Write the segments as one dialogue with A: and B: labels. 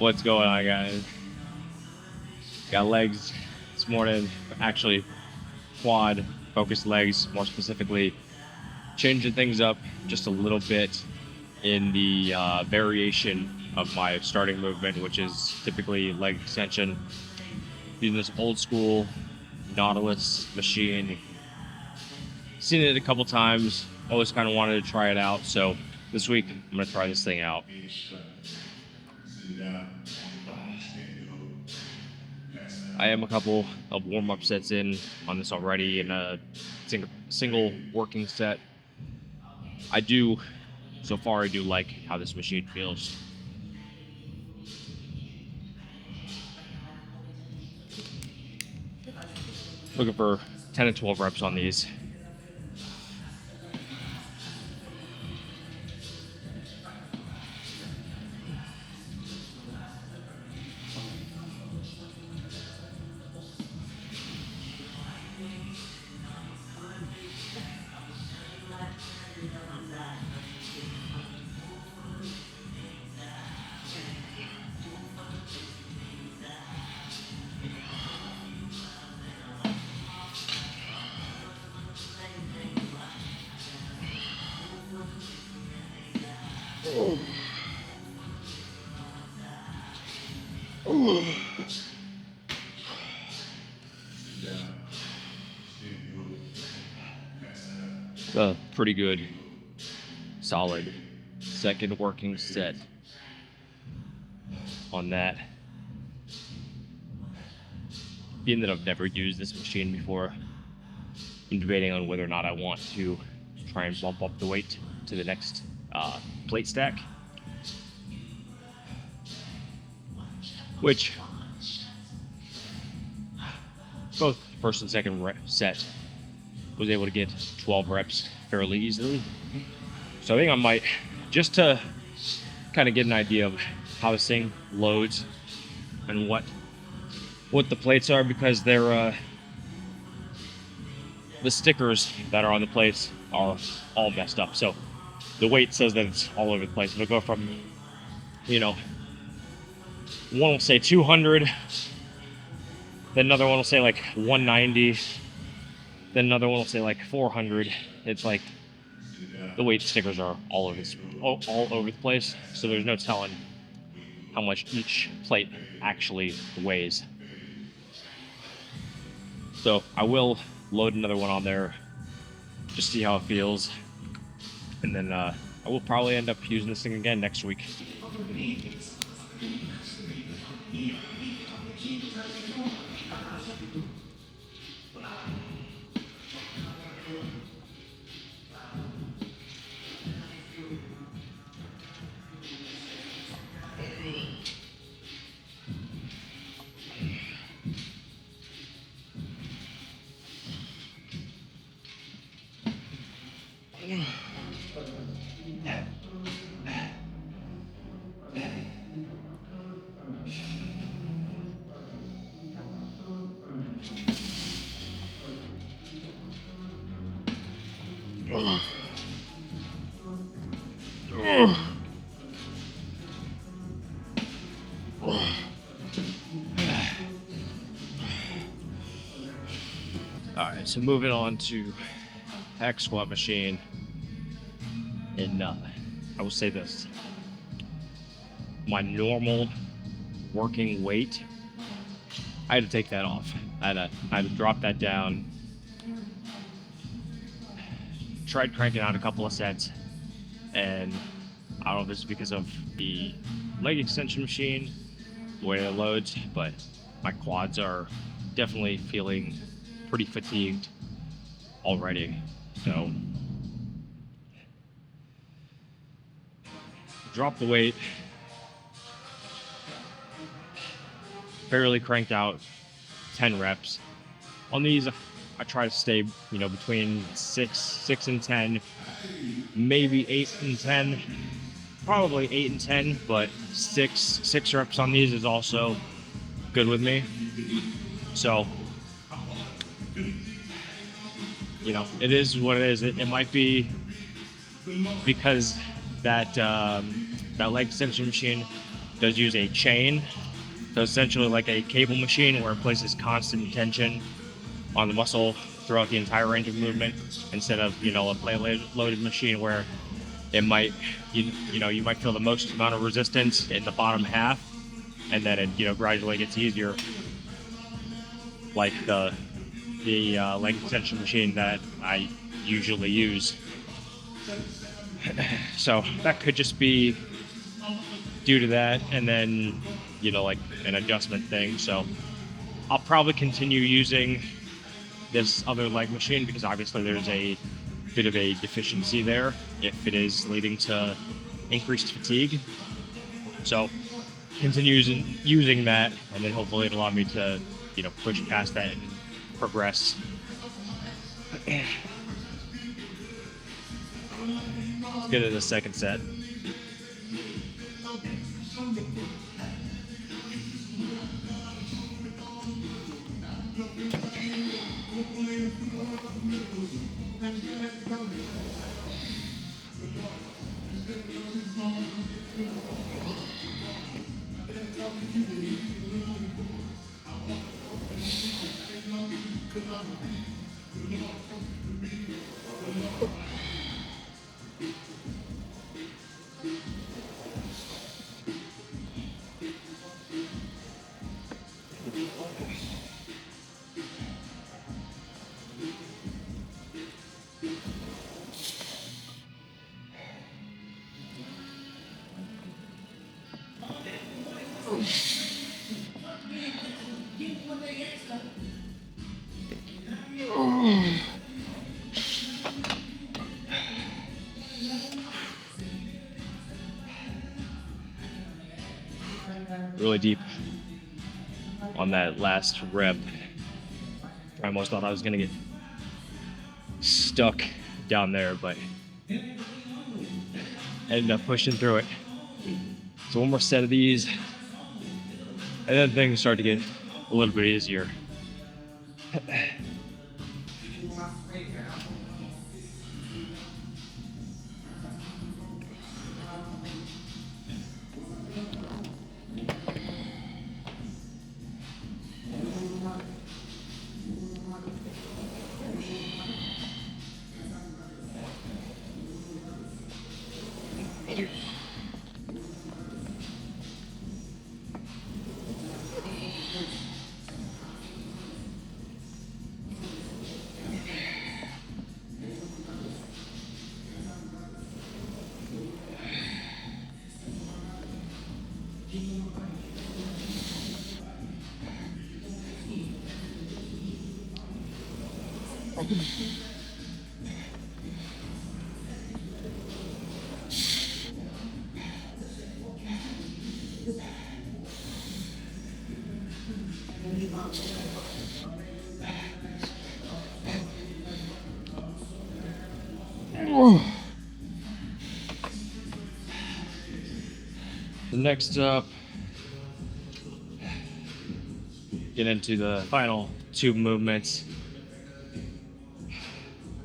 A: What's going on, guys? Got legs this morning, actually quad focused legs, more specifically, changing things up just a little bit in the variation of my starting movement, which is typically leg extension. Using this old school Nautilus machine. Seen it a couple times, always kind of wanted to try it out, so this week I'm going to try this thing out. I am a couple of warm-up sets in on this already in a single working set. So far I do like how this machine feels. Looking for 10 to 12 reps on these. A pretty good, solid second working set on that. Being that I've never used this machine before, I'm debating on whether or not I want to try and bump up the weight to the next plate stack. Which, both first and second set, was able to get 12 reps fairly easily. So I think I might, just to kind of get an idea of how this thing loads and what the plates are, because they're the stickers that are on the plates are all messed up. So the weight says that it's all over the place. It'll go from, one will say 200, then another one will say like 190, then another one will say like 400. It's like the weight stickers are all over the place, so there's no telling how much each plate actually weighs. So I will load another one on there, just see how it feels, and then I will probably end up using this thing again next week. Alright, so moving on to hack squat machine, and I will say this: my normal working weight, I had to take that off. I had to drop that down. Tried cranking out a couple of sets, and I don't know if it's because of the leg extension machine, the way it loads, but my quads are definitely feeling pretty fatigued already. So drop the weight, barely cranked out 10 reps. On these, I try to stay, between 6 and 10, maybe 8 and 10, probably 8 and 10, but six reps on these is also good with me. So, it is what it is. It might be because that leg extension machine does use a chain, so essentially like a cable machine where it places constant tension on the muscle throughout the entire range of movement, instead of a plate loaded machine where it might you might feel the most amount of resistance in the bottom half, and then it gradually gets easier, like the leg extension machine that I usually use. So that could just be due to that, and then like an adjustment thing. So I'll probably continue using this other leg machine because obviously there's a bit of a deficiency there if it is leading to increased fatigue. So continue using that, and then hopefully it'll allow me to push past that and progress. Let's get to the second set. Really deep on that last rep. I almost thought I was gonna get stuck down there, but ended up pushing through it. So one more set of these, and then things start to get a little bit easier. Next up, get into the final two movements.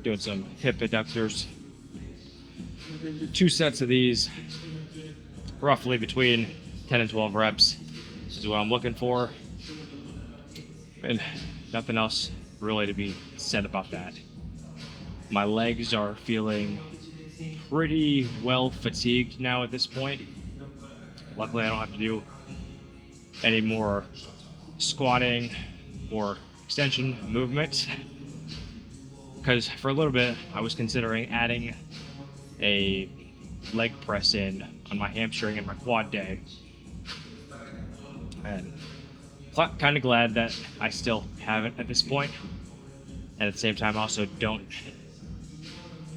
A: Doing some hip adductors. 2 sets of these, roughly between 10 and 12 reps is what I'm looking for. And nothing else really to be said about that. My legs are feeling pretty well fatigued now at this point. Luckily, I don't have to do any more squatting or extension movements, because for a little bit I was considering adding a leg press in on my hamstring and my quad day, and kind of glad that I still haven't at this point. And at the same time, I also don't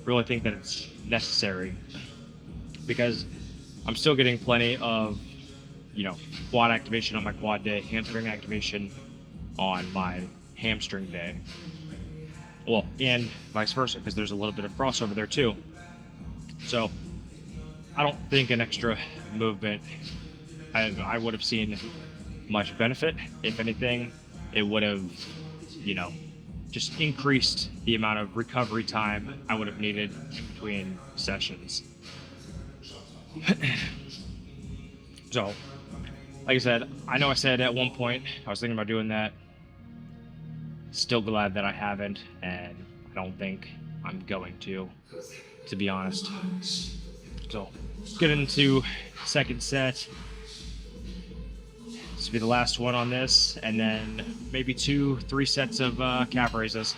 A: really think that it's necessary, because I'm still getting plenty of, quad activation on my quad day, hamstring activation on my hamstring day. Well, and vice versa, because there's a little bit of crossover there too. So I don't think an extra movement, I would have seen much benefit. If anything, it would have, just increased the amount of recovery time I would have needed in between sessions. So Like I said, I know I said at one point I was thinking about doing that. Still glad that I haven't, and I don't think I'm going to be honest. So let's get into second set. This will be the last one on this, and then maybe 2-3 sets of calf raises.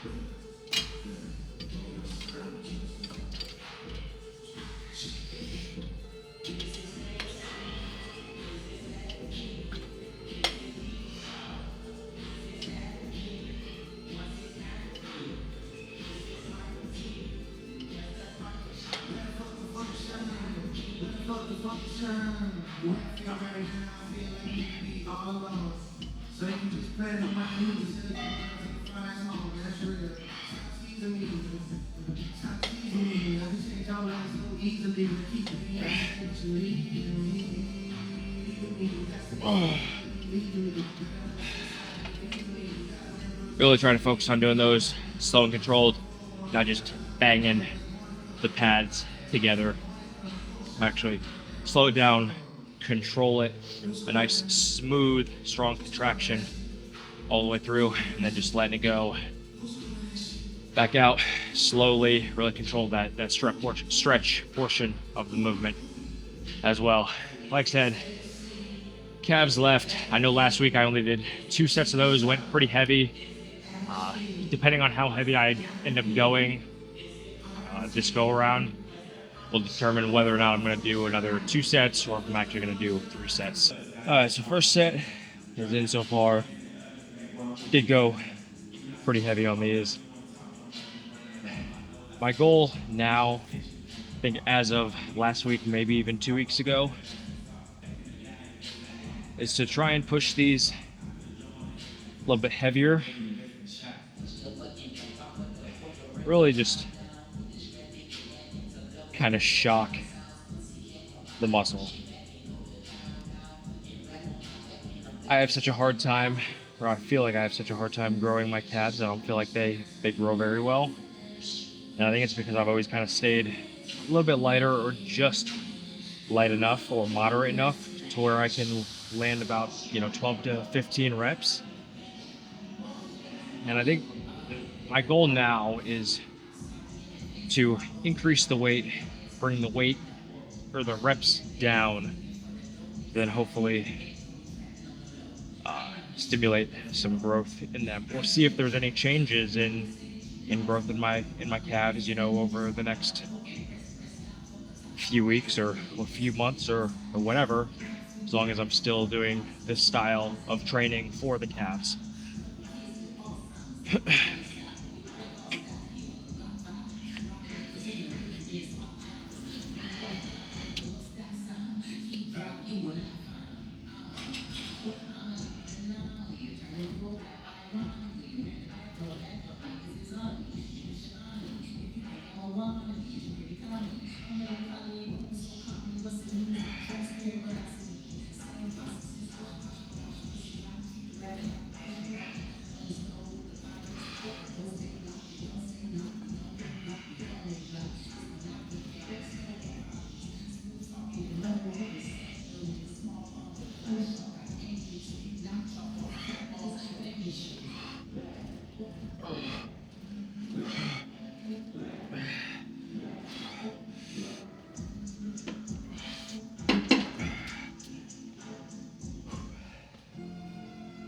A: Really trying to focus on doing those slow and controlled, not just banging the pads together. Actually, slow it down, control it, a nice smooth, strong contraction all the way through, and then just letting it go back out slowly. Really control that stretch portion of the movement as well. Like I said, calves left. I know last week I only did 2 sets of those, went pretty heavy. Depending on how heavy I end up going this go around, will determine whether or not I'm going to do another 2 sets or if I'm actually going to do 3 sets. Alright, so first set is in so far. Did go pretty heavy on these. My goal now, I think as of last week, maybe even 2 weeks ago, is to try and push these a little bit heavier. Really just kind of shock the muscle. I have such a hard time, or I feel like I have such a hard time growing my calves. I don't feel like they grow very well. And I think it's because I've always kind of stayed a little bit lighter or just light enough or moderate enough to where I can land about 12 to 15 reps. And I think my goal now is to increase the weight, bring the weight or the reps down, then hopefully stimulate some growth in them, or see if there's any changes in growth in my calves, over the next few weeks or a few months or whatever, as long as I'm still doing this style of training for the calves.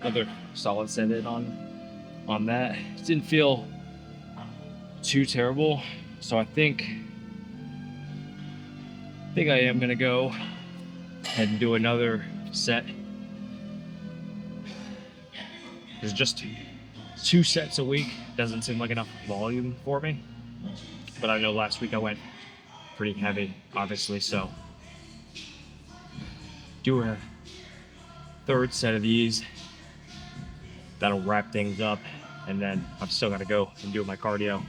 A: Another solid set in on that. It didn't feel too terrible, so I think I am gonna go ahead and do another set. There's just 2 sets a week doesn't seem like enough volume for me, but I know last week I went pretty heavy, obviously, so do a 3rd set of these. That'll wrap things up, and then I've still got to go and do my cardio.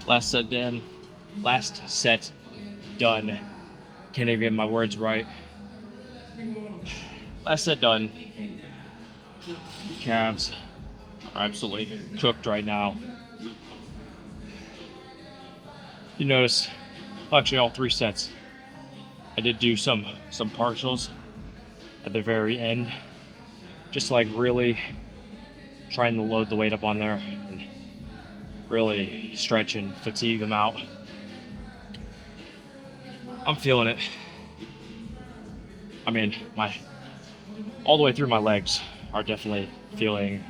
A: Last set done. Last set done. Can't even get my words right. Last set done. Calves are absolutely cooked right now. You notice, actually all 3 sets. I did do some partials at the very end, just like really trying to load the weight up on there and really stretch and fatigue them out. I'm feeling it. I mean, my all the way through my legs are definitely feeling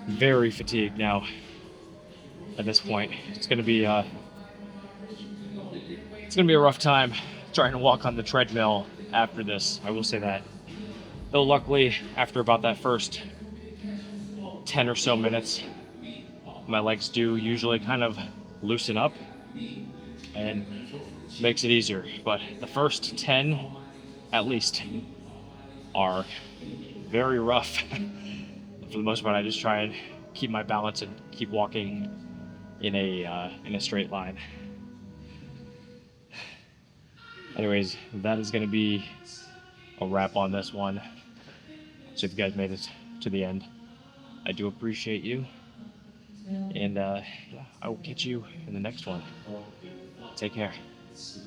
A: very fatigued now. At this point, it's gonna be a rough time trying to walk on the treadmill after this. I will say that. Though luckily, after about that first 10 or so minutes, my legs do usually kind of loosen up and makes it easier. But the first 10, at least, are very rough. For the most part, I just try and keep my balance and keep walking in a straight line. Anyways, that is going to be a wrap on this one. So if you guys made it to the end, I do appreciate you. And I will catch you in the next one. Take care.